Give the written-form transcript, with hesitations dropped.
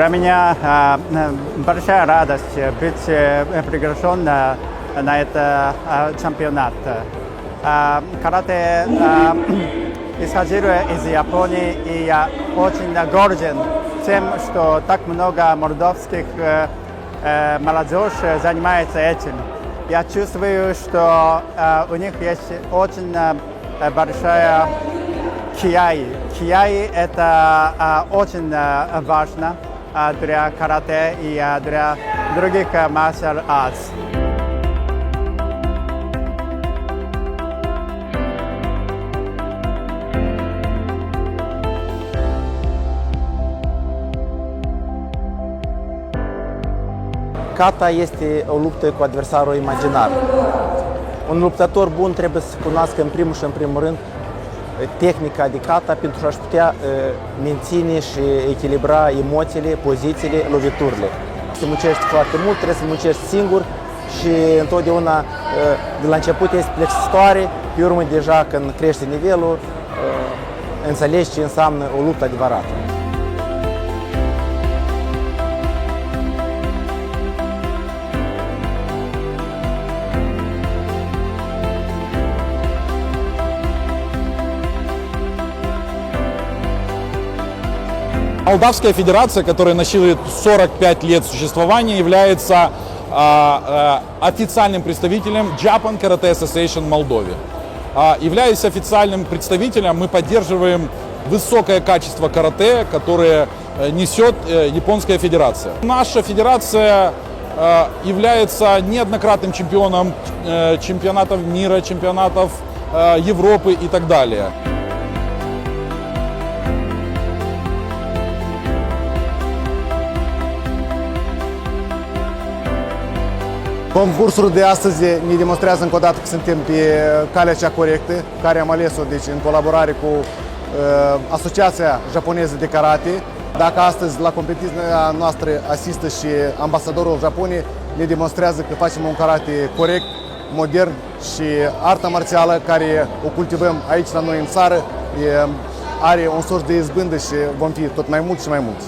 Для меня большая радость быть приглашен на этот чемпионат. Карате исходил из Японии, и я очень горден тем, что так много молдавских молодежи занимается этим. Я чувствую, что у них есть очень большая кияи. Кияи – это очень важно для карате и для других martial arts. Kata este o luptă cu adversarul imaginar. Un luptător bun trebuie să cunoască în primul și în primul rând tehnica de kata pentru a-și putea menține și echilibra emoțiile, pozițiile, loviturile. Se muncește foarte mult, trebuie să muncești singur și întotdeauna de la început este plictisitoare, pe urmă deja când crește nivelul, înțelegi ce înseamnă o luptă adevărată. Молдавская федерация, которая насчитывает 45 лет существования, является официальным представителем Japan Karate Association Молдове. Являясь официальным представителем, мы поддерживаем высокое качество карате, которое несет Японская федерация. Наша федерация является неоднократным чемпионом чемпионатов мира, чемпионатов Европы и так далее. Concursul de astăzi ne demonstrează încă o dată că suntem pe calea cea corectă, care am ales-o în colaborare cu Asociația Japoneză de Karate. Dacă astăzi la competiția noastră asistă și ambasadorul Japoniei, ne demonstrează că facem un karate corect, modern și arta marțială care o cultivăm aici la noi în țară, are un sors de izbândă și vom fi tot mai mulți și mai mulți.